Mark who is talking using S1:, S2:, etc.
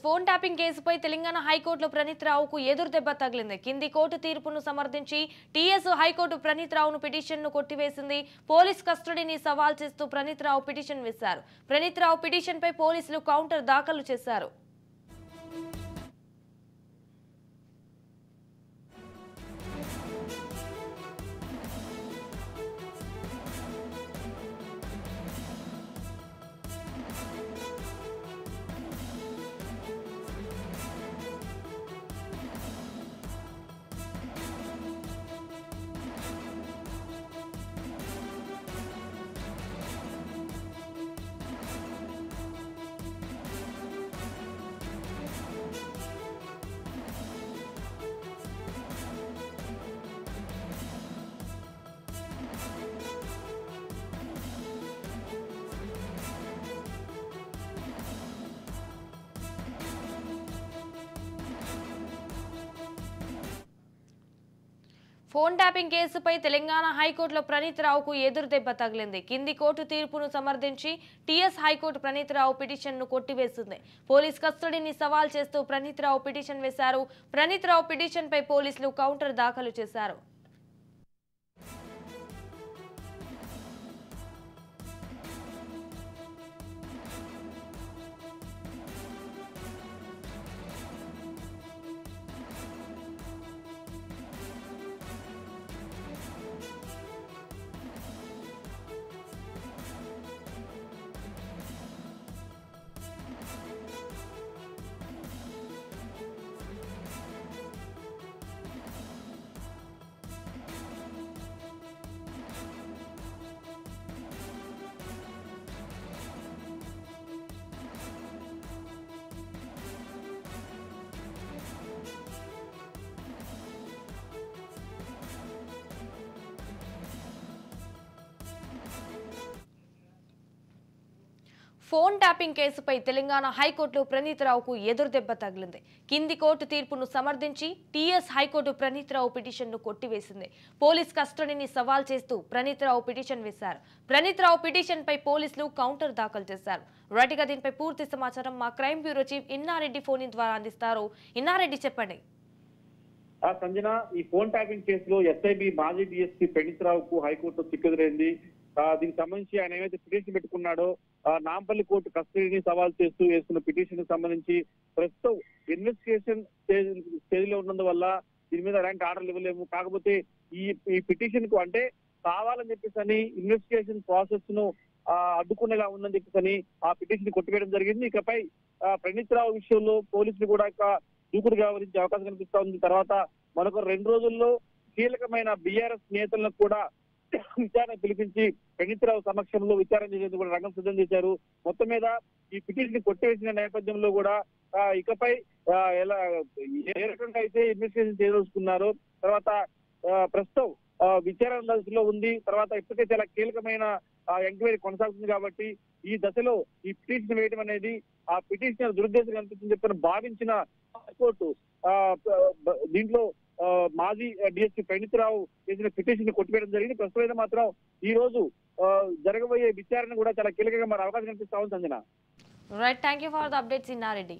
S1: Phone tapping కేసుపై తెలంగాణ హైకోర్టులో ప్రణీత్ రావుకు ఎదురు దెబ్బ తగిలింది. కింది కోర్టు తీర్పును సమర్థించి టీఎస్ హైకోర్టు ప్రణీత్ రావును పిటిషన్ను కొట్టివేసింది. పోలీస్ కస్టడీని సవాల్ చేస్తూ ప్రణీత్ రావు పిటిషన్ వేశారు. ప్రణీత్ రావు పిటిషన్పై పోలీసులు కౌంటర్ దాఖలు చేశారు. ఫోన్ ట్యాపింగ్ కేసుపై తెలంగాణ హైకోర్టులో ప్రణీత్ రావుకు ఎదురు దెబ్బ తగిలింది. కింది కోర్టు తీర్పును సమర్థించి టీఎస్ హైకోర్టు ప్రణీత్ రావు పిటిషన్ను కొట్టివేసింది. పోలీస్ కస్టడీని సవాల్ చేస్తూ ప్రణీత్ రావు పిటిషన్ వేశారు. ప్రణీత్ రావు పిటిషన్పై పోలీసులు కౌంటర్ దాఖలు చేశారు. ఫోన్ ట్యాపింగ్ కేసుపై తెలంగాణ హైకోర్టులో ప్రణీత్ రావుకు ఎదురు దెబ్బ తగిలింది. కింది కోర్టు తీర్పును సమర్థించి టీఎస్ హైకోర్టు ప్రణీత్ రావు పిటిషన్ను కొట్టివేసింది. పోలీస్ కస్టడీని సవాల్ చేస్తూ ప్రణీత్ రావు పిటిషన్ వేశారు. ప్రణీత్ రావు పిటిషన్పై పోలీసులు కౌంటర్ దాఖలు చేశారు. రైట్గా దీనిపై పూర్తి సమాచారం మా crime bureau chief Inna Reddy phone ద్వారా అందిస్తారు. ఇన్నారెడ్డి, చెప్పండి.
S2: సంజన, ఈ ఫోన్ ట్యాపింగ్ కేసులో ఎస్ఐబి మాజీ డిఎస్పీ ప్రణీత్ రావుకు హైకోర్టు చిక్కుదిరైంది. దీనికి సంబంధించి ఆయన ఏమైతే పిటిషన్ పెట్టుకున్నాడో నాంపల్లి కోర్టు కస్టడీని సవాల్ చేస్తూ వేస్తున్న పిటిషన్ కి సంబంధించి ప్రస్తుతం ఇన్వెస్టిగేషన్ స్టేజ్ లో ఉన్నందువల్ల దీని మీద ఎలాంటి ఆర్డర్లు ఇవ్వలేము. కాకపోతే ఈ పిటిషన్ కు అంటే కావాలని చెప్పేసి ఇన్వెస్టిగేషన్ ప్రాసెస్ ను అడ్డుకునేలా ఉందని చెప్పేసి ఆ పిటిషన్ కొట్టివేయడం జరిగింది. ఇకపై ప్రణీత్ రావు విషయంలో పోలీసులు కూడా దూకుడుగా వ్యవహరించే అవకాశం కనిపిస్తా ఉంది. తర్వాత మరొక 2 రోజుల్లో కీలకమైన బీఆర్ఎస్ నేతలను కూడా విచారణ పిలిపించి ప్రణీత్ రావు సమక్షంలో విచారణ చేసేందుకు కూడా రంగం సిద్ధం చేశారు. మొత్తం మీద ఈ పిటిషన్ కొట్టివేసిన నేపథ్యంలో కూడా ఇకపై ఎలా ఏ రకంగా అయితే ఇన్వెస్టిగేషన్ చేయదలుచుకున్నారో, తర్వాత ప్రస్తుతం విచారణ దశలో ఉంది. తర్వాత ఇప్పటికే చాలా కీలకమైన ఎంక్వైరీ కొనసాగుతుంది కాబట్టి ఈ దశలో ఈ పిటిషన్ వేయడం అనేది ఆ పిటిషన్ దురుద్దేశం కనిపిస్తుందని చెప్పిన భావించిన హైకోర్టు దీంట్లో మాజీ డిఎస్పీ ప్రణీత్ రావు చేసిన పిటిషన్ కొట్టివేయడం జరిగింది. ప్రస్తుతం మాత్రం ఈ రోజు జరగబోయే విచారణ కూడా చాలా కీలకంగా మరి అవకాశం కనిపిస్తా ఉంది. Sanjana,
S1: right, thank you for the updates Inna Reddy.